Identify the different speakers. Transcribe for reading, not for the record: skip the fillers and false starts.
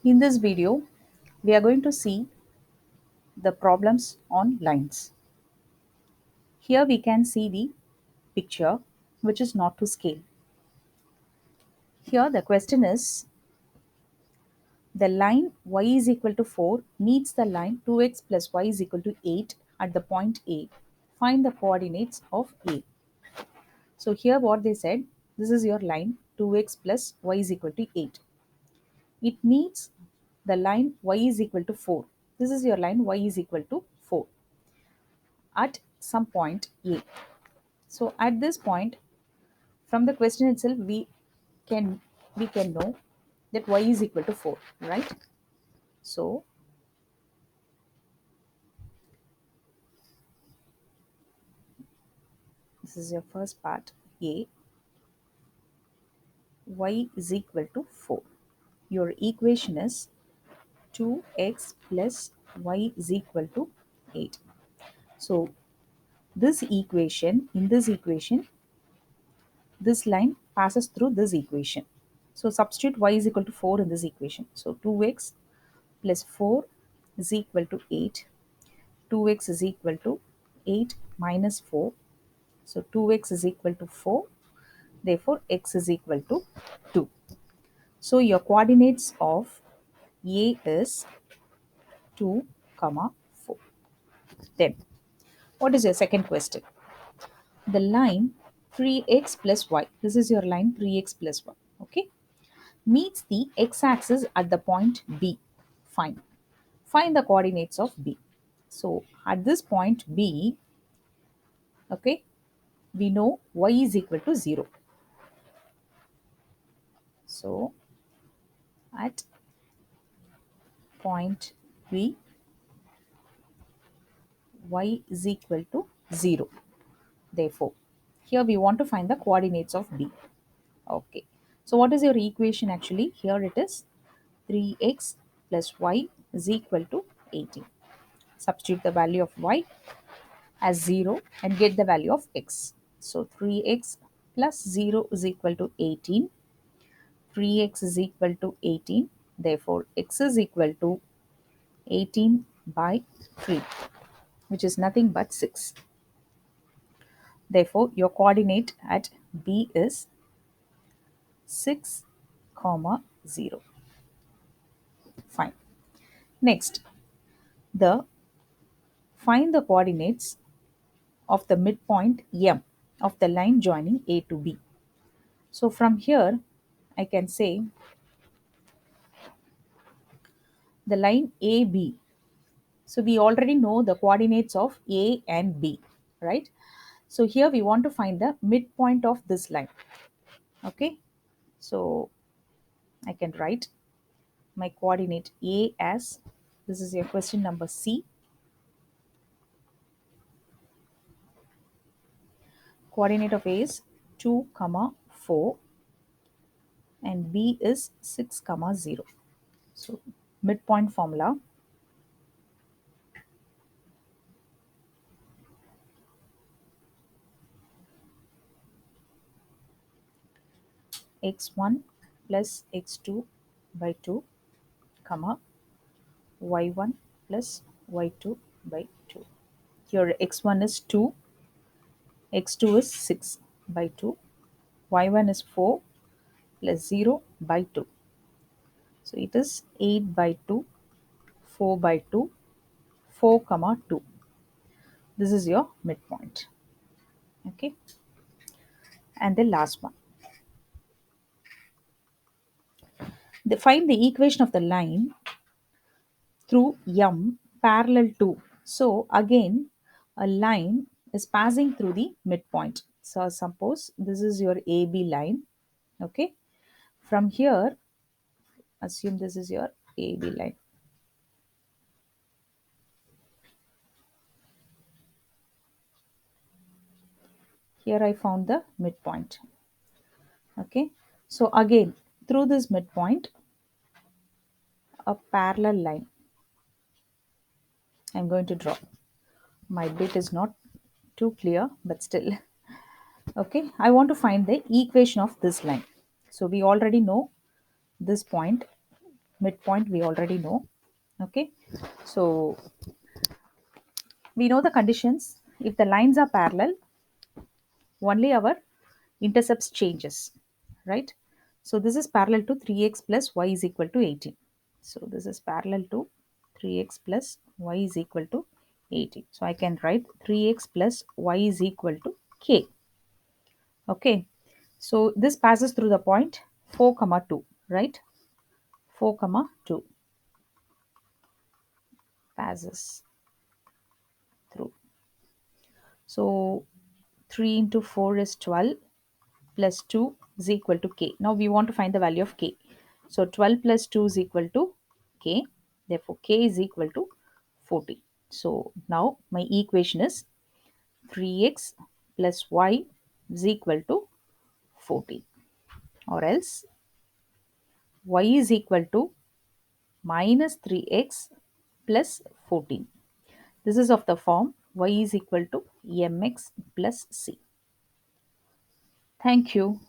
Speaker 1: In this video, we are going to see the problems on lines. Here we can see the picture which is not to scale. Here the question is the line y is equal to 4 meets the line 2x plus y is equal to 8 at the point A. Find the coordinates of A. So here what they said, this is your line 2x plus y is equal to 8. It meets the line y is equal to 4. This is your line y is equal to 4 at some point A. So at this point, from the question itself, can we can know that y is equal to 4, right? So this is your first part A, y is equal to 4. Your equation is 2x plus y is equal to 8. So in this equation, this line passes through this equation. So substitute y is equal to 4 in this equation. So 2x plus 4 is equal to 8. 2x is equal to 8 minus 4. So 2x is equal to 4. Therefore, x is equal to 2. So your coordinates of A is 2, comma 4. Then, what is your second question? The line 3x plus y, this is your line 3x plus y, okay, meets the x-axis at the point B. Fine. Find the coordinates of B. So at this point B, okay, we know y is equal to 0. So at point B, y is equal to 0. Therefore, here we want to find the coordinates of B. Okay. So what is your equation actually? Here it is 3x plus y is equal to 18. Substitute the value of y as 0 and get the value of x. So 3x plus 0 is equal to 18. 3x is equal to 18. Therefore, x is equal to 18 by 3, which is nothing but 6. Therefore, your coordinate at B is 6, comma 0. Fine. Next, the find the coordinates of the midpoint M of the line joining A to B. So from here, I can say the line AB. So we already know the coordinates of A and B, right? So here we want to find the midpoint of this line. Okay. So I can write my coordinate A as, this is your question number C. Coordinate of A is 2, comma 4 and B is 6, comma 0. So midpoint formula, x1 plus x2 by 2, comma y1 plus y2 by 2. Here x1 is 2, x2 is 6 by 2, y1 is 4 plus 0 by 2. So it is 8 by 2, 4 by 2, 4, comma 2. This is your midpoint. Okay. And the last one. Find the equation of the line through M parallel to. So again, a line is passing through the midpoint. So suppose this is your AB line. Okay. From here, assume this is your AB line. Here I found the midpoint. Okay. So again, through this midpoint, a parallel line I'm going to draw. My bit is not too clear, but still. Okay. I want to find the equation of this line. So we already know this point Midpoint we already know. Okay, so we know the conditions. If the lines are parallel, only our intercepts changes, right? So this is parallel to 3x plus y is equal to 18. So this is parallel to 3x plus y is equal to 18. So I can write 3x plus y is equal to k. Okay, so this passes through the point 4 comma 2, right? 4 comma 2 passes through. So 3 into 4 is 12 plus 2 is equal to k. Now we want to find the value of k. So 12 plus 2 is equal to k. Therefore, k is equal to 40. So now my equation is 3x plus y is equal to 40. Or else y is equal to minus 3x plus 14. This is of the form y is equal to mx plus c. Thank you.